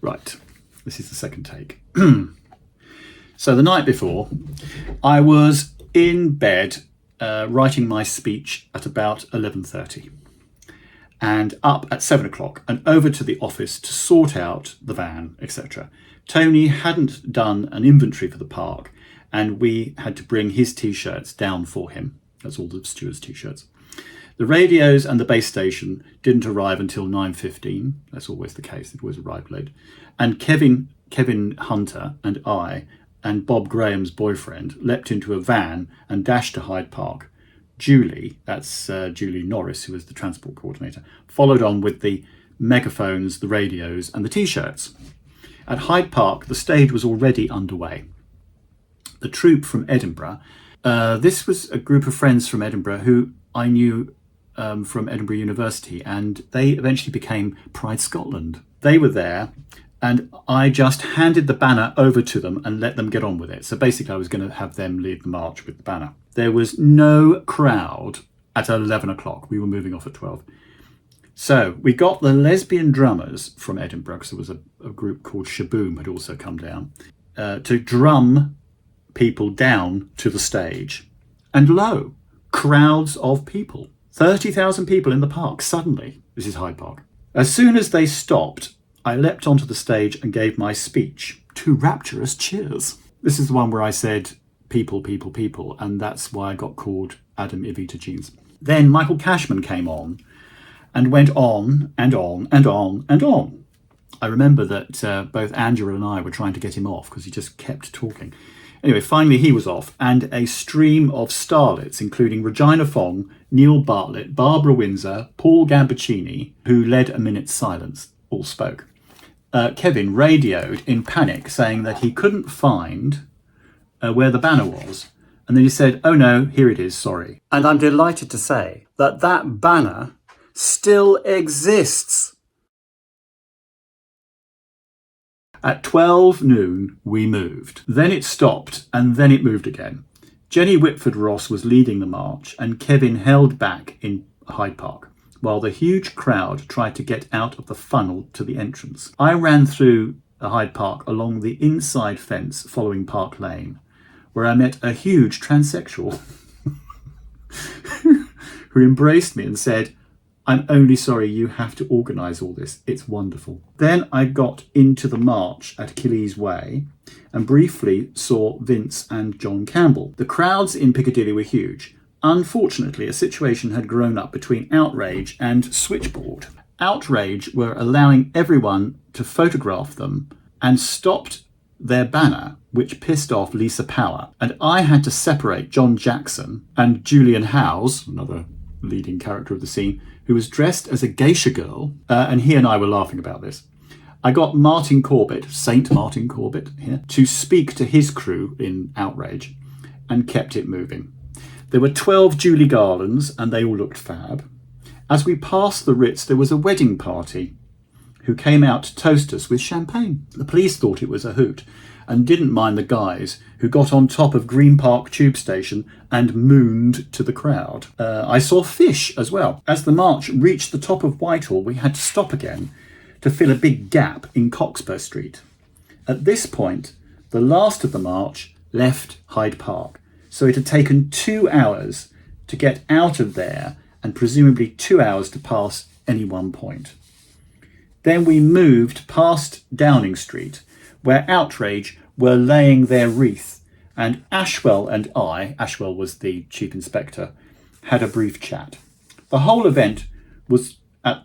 Right, this is the second take. So the night before, I was in bed writing my speech at about 11:30 and up at 7 o'clock and over to the office to sort out the van, etc. Tony hadn't done an inventory for the park and we had to bring his t-shirts down for him. That's all the stewards' t-shirts. The radios and the base station didn't arrive until 9:15. That's always the case. It always arrived late. And Kevin Hunter and I and Bob Graham's boyfriend leapt into a van and dashed to Hyde Park. Julie, that's Julie Norris, who was the transport coordinator, followed on with the megaphones, the radios and the t-shirts. At Hyde Park, the stage was already underway. The troupe from Edinburgh, this was a group of friends from Edinburgh who I knew from Edinburgh University, and they eventually became Pride Scotland. They were there and I just handed the banner over to them and let them get on with it. So basically I was going to have them lead the march with the banner. There was no crowd at 11 o'clock. We were moving off at 12. So we got the lesbian drummers from Edinburgh, because there was a group called Shaboom had also come down, to drum people down to the stage. And lo, crowds of people. 30,000 people in the park suddenly. This is Hyde Park. As soon as they stopped, I leapt onto the stage and gave my speech to rapturous cheers. This is the one where I said, people, people, people, and that's why I got called Adam Evita Jeans. Then Michael Cashman came on and went on and on and on and on. I remember that both Angela and I were trying to get him off because he just kept talking. Anyway, finally he was off, and a stream of starlets, including Regina Fong, Neil Bartlett, Barbara Windsor, Paul Gambaccini, who led a minute's silence, all spoke. Kevin radioed in panic saying that he couldn't find where the banner was. And then he said, "Oh no, here it is, sorry." And I'm delighted to say that that banner still exists. At 12 noon, we moved. Then it stopped, and then it moved again. Jenny Whitford Ross was leading the march, and Kevin held back in Hyde Park, while the huge crowd tried to get out of the funnel to the entrance. I ran through Hyde Park along the inside fence following Park Lane, where I met a huge transsexual who embraced me and said, "I'm only sorry you have to organise all this. It's wonderful." Then I got into the march at Achilles Way and briefly saw Vince and John Campbell. The crowds in Piccadilly were huge. Unfortunately, a situation had grown up between Outrage and Switchboard. Outrage were allowing everyone to photograph them and stopped their banner, which pissed off Lisa Power. And I had to separate John Jackson and Julian Howes, another leading character of the scene, who was dressed as a geisha girl, and he and I were laughing about this. I got Martin Corbett, Saint Martin Corbett here, to speak to his crew in Outrage and kept it moving. There were 12 Julie Garlands and they all looked fab. As we passed the Ritz, there was a wedding party who came out to toast us with champagne. The police thought it was a hoot and didn't mind the guys who got on top of Green Park tube station and mooned to the crowd. I saw fish as well. As the march reached the top of Whitehall, we had to stop again to fill a big gap in Cockspur Street. At this point, the last of the march left Hyde Park, so it had taken 2 hours to get out of there and presumably 2 hours to pass any one point. Then we moved past Downing Street, where Outrage were laying their wreath, and Ashwell and I, Ashwell was the chief inspector, had a brief chat. The whole event was,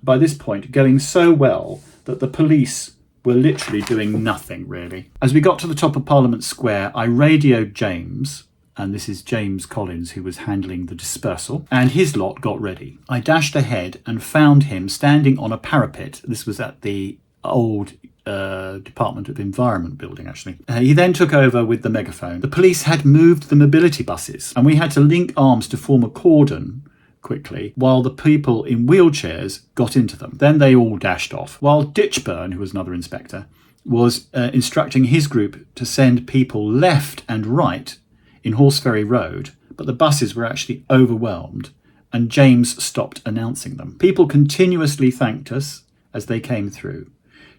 by this point, going so well that the police were literally doing nothing, really. As we got to the top of Parliament Square, I radioed James, and this is James Collins, who was handling the dispersal, and his lot got ready. I dashed ahead and found him standing on a parapet. This was at the old Department of Environment building, actually. He then took over with the megaphone. The police had moved the mobility buses, and we had to link arms to form a cordon quickly while the people in wheelchairs got into them. Then they all dashed off, while Ditchburn, who was another inspector, was instructing his group to send people left and right in Horseferry Road, but the buses were actually overwhelmed, and James stopped announcing them. People continuously thanked us as they came through.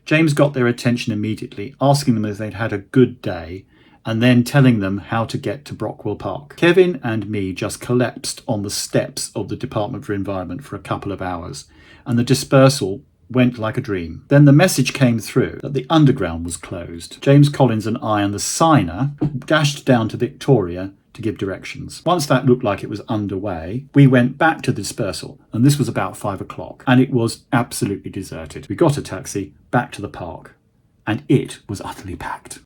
James got their attention immediately, asking them if they'd had a good day, and then telling them how to get to Brockwell Park. Kevin and me just collapsed on the steps of the Department for Environment for a couple of hours, and the dispersal went like a dream. Then the message came through that the underground was closed. James Collins and I and the signer dashed down to Victoria to give directions. Once that looked like it was underway, we went back to the dispersal, and this was about 5 o'clock, and it was absolutely deserted. We got a taxi back to the park, and it was utterly packed.